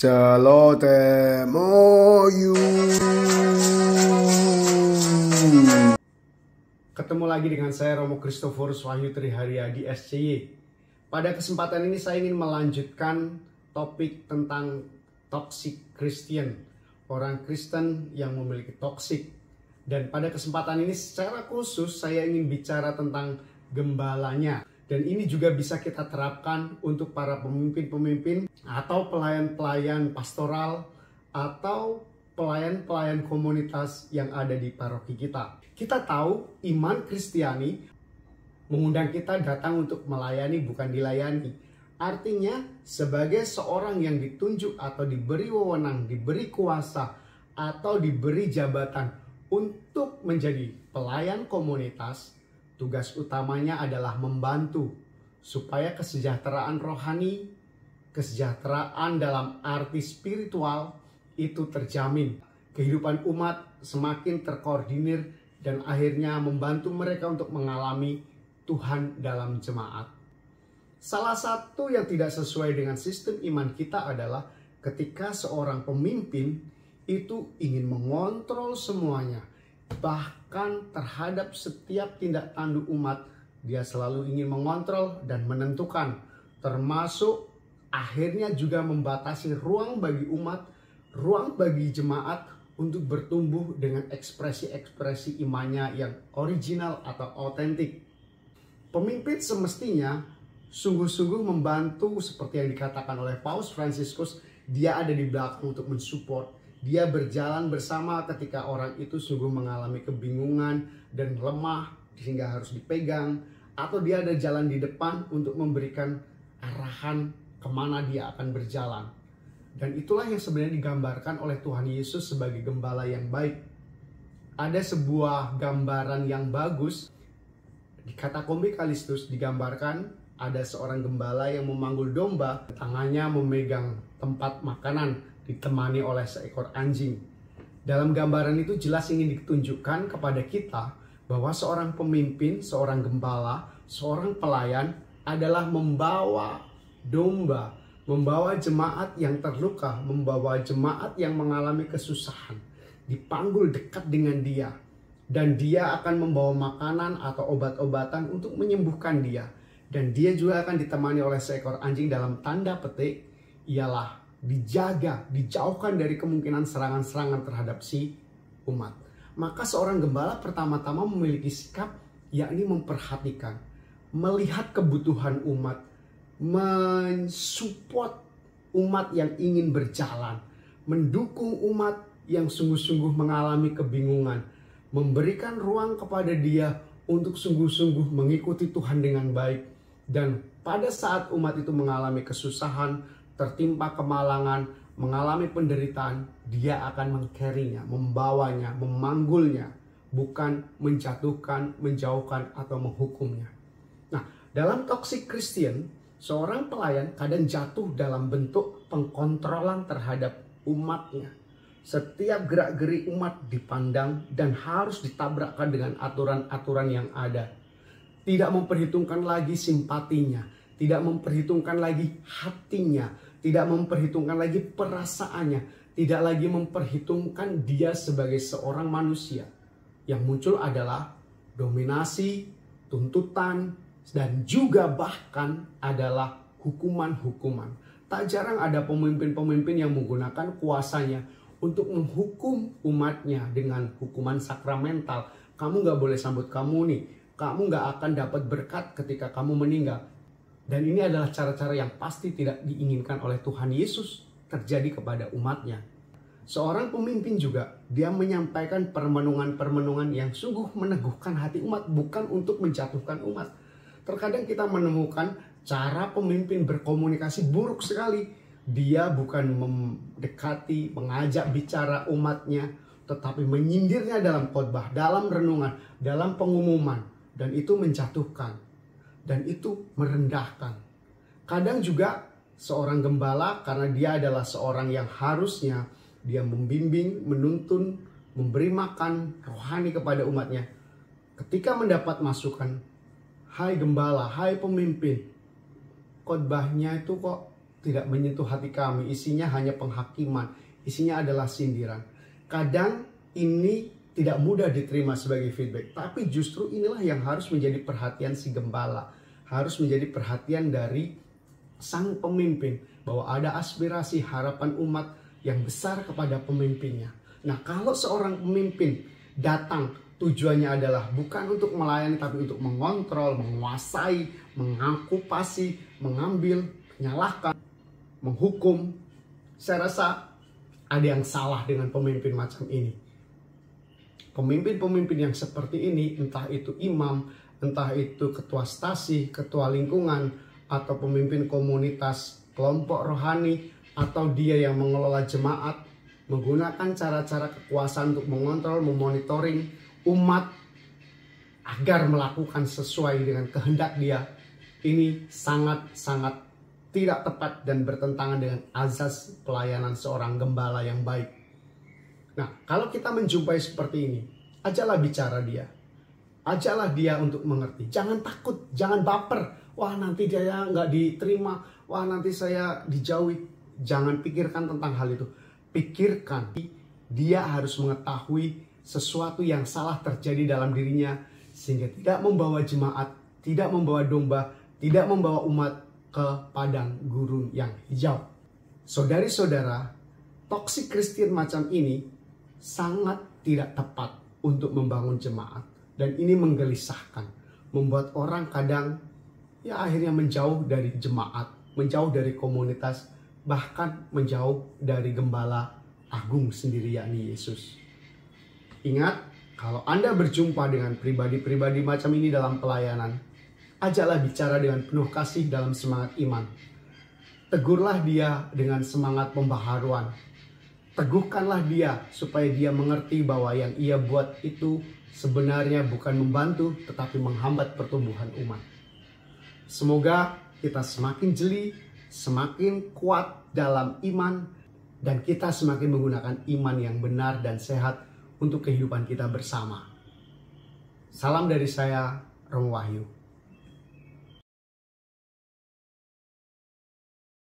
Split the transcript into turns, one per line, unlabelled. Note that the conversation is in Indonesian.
Celotemoyu.
Ketemu lagi dengan saya Romo Kristoforus Wahyu Triharyadi SCY. Pada kesempatan ini saya ingin melanjutkan topik tentang toxic Christian, orang Kristen yang memiliki toxic. Dan pada kesempatan ini secara khusus saya ingin bicara tentang gembalanya. Dan ini juga bisa kita terapkan untuk para pemimpin-pemimpin atau pelayan-pelayan pastoral atau pelayan-pelayan komunitas yang ada di paroki kita. Kita tahu iman Kristiani mengundang kita datang untuk melayani, bukan dilayani. Artinya sebagai seorang yang ditunjuk atau diberi wewenang, diberi kuasa atau diberi jabatan untuk menjadi pelayan komunitas, tugas utamanya adalah membantu supaya kesejahteraan rohani, kesejahteraan dalam arti spiritual itu terjamin. Kehidupan umat semakin terkoordinir dan akhirnya membantu mereka untuk mengalami Tuhan dalam jemaat. Salah satu yang tidak sesuai dengan sistem iman kita adalah ketika seorang pemimpin itu ingin mengontrol semuanya. Bahkan terhadap setiap tindak tanduk umat, dia selalu ingin mengontrol dan menentukan. Termasuk akhirnya juga membatasi ruang bagi umat, ruang bagi jemaat untuk bertumbuh dengan ekspresi-ekspresi imannya yang original atau otentik. Pemimpin semestinya sungguh-sungguh membantu seperti yang dikatakan oleh Paus Fransiskus. Dia ada di belakang untuk mensupport. Dia berjalan bersama ketika orang itu sungguh mengalami kebingungan dan lemah sehingga harus dipegang. Atau dia ada jalan di depan untuk memberikan arahan kemana dia akan berjalan. Dan itulah yang sebenarnya digambarkan oleh Tuhan Yesus sebagai gembala yang baik. Ada sebuah gambaran yang bagus. Di Katakombe Kalistus digambarkan ada seorang gembala yang memanggul domba. Tangannya memegang tempat makanan, ditemani oleh seekor anjing. Dalam gambaran itu jelas ingin ditunjukkan kepada kita bahwa seorang pemimpin, seorang gembala, seorang pelayan adalah membawa domba, membawa jemaat yang terluka, membawa jemaat yang mengalami kesusahan, dipanggul dekat dengan dia. Dan dia akan membawa makanan atau obat-obatan untuk menyembuhkan dia. Dan dia juga akan ditemani oleh seekor anjing dalam tanda petik, ialah dijaga, dijauhkan dari kemungkinan serangan-serangan terhadap si umat. Maka seorang gembala pertama-tama memiliki sikap, yakni memperhatikan, melihat kebutuhan umat, mensupport umat yang ingin berjalan, mendukung umat yang sungguh-sungguh mengalami kebingungan, memberikan ruang kepada dia untuk sungguh-sungguh mengikuti Tuhan dengan baik. Dan pada saat umat itu mengalami kesusahan, tertimpa kemalangan, mengalami penderitaan, dia akan meng-carry-nya, membawanya, memanggulnya, bukan menjatuhkan, menjauhkan, atau menghukumnya. Nah, dalam toxic Christian, seorang pelayan kadang jatuh dalam bentuk pengkontrolan terhadap umatnya. Setiap gerak-gerik umat dipandang dan harus ditabrakkan dengan aturan-aturan yang ada. Tidak memperhitungkan lagi simpatinya, tidak memperhitungkan lagi hatinya, tidak memperhitungkan lagi perasaannya, tidak lagi memperhitungkan dia sebagai seorang manusia. Yang muncul adalah dominasi, tuntutan, dan juga bahkan adalah hukuman-hukuman. Tak jarang ada pemimpin-pemimpin yang menggunakan kuasanya untuk menghukum umatnya dengan hukuman sakramental. Kamu gak boleh sambut kamu nih, kamu gak akan dapat berkat ketika kamu meninggal. Dan ini adalah cara-cara yang pasti tidak diinginkan oleh Tuhan Yesus terjadi kepada umatnya. Seorang pemimpin juga, dia menyampaikan permenungan-permenungan yang sungguh meneguhkan hati umat, bukan untuk menjatuhkan umat. Terkadang kita menemukan cara pemimpin berkomunikasi buruk sekali. Dia bukan mendekati, mengajak bicara umatnya, tetapi menyindirnya dalam khotbah, dalam renungan, dalam pengumuman. Dan itu menjatuhkan. Dan itu merendahkan. Kadang juga seorang gembala, karena dia adalah seorang yang harusnya dia membimbing, menuntun, memberi makan rohani kepada umatnya. Ketika mendapat masukan, hai gembala, hai pemimpin, khotbahnya itu kok tidak menyentuh hati kami, isinya hanya penghakiman, isinya adalah sindiran. Kadang ini tidak mudah diterima sebagai feedback, tapi justru inilah yang harus menjadi perhatian si gembala, harus menjadi perhatian dari sang pemimpin, bahwa ada aspirasi harapan umat yang besar kepada pemimpinnya. Nah, kalau seorang pemimpin datang tujuannya adalah bukan untuk melayani, tapi untuk mengontrol, menguasai, mengokupasi, mengambil, menyalahkan, menghukum, saya rasa ada yang salah dengan pemimpin macam ini. Pemimpin-pemimpin yang seperti ini, entah itu imam, entah itu ketua stasi, ketua lingkungan, atau pemimpin komunitas, kelompok rohani, atau dia yang mengelola jemaat, menggunakan cara-cara kekuasaan untuk mengontrol, memonitoring umat agar melakukan sesuai dengan kehendak dia, ini sangat-sangat tidak tepat dan bertentangan dengan azas pelayanan seorang gembala yang baik. Nah, kalau kita menjumpai seperti ini, ajalah bicara dia. Ajalah dia untuk mengerti. Jangan takut, jangan baper. Wah, nanti dia nggak diterima. Wah, nanti saya dijauhi. Jangan pikirkan tentang hal itu. Pikirkan, dia harus mengetahui sesuatu yang salah terjadi dalam dirinya, sehingga tidak membawa jemaat, tidak membawa domba, tidak membawa umat ke padang gurun yang hijau. Saudari-saudara, toksik Kristen macam ini sangat tidak tepat untuk membangun jemaat, dan ini menggelisahkan, membuat orang kadang ya akhirnya menjauh dari jemaat, menjauh dari komunitas, bahkan menjauh dari gembala agung sendiri, yakni Yesus. Ingat, kalau Anda berjumpa dengan pribadi-pribadi macam ini dalam pelayanan, ajaklah bicara dengan penuh kasih dalam semangat iman. Tegurlah dia dengan semangat pembaharuan. Teguhkanlah dia supaya dia mengerti bahwa yang ia buat itu sebenarnya bukan membantu, tetapi menghambat pertumbuhan umat. Semoga kita semakin jeli, semakin kuat dalam iman, dan kita semakin menggunakan iman yang benar dan sehat untuk kehidupan kita bersama. Salam dari saya, Romo Wahyu.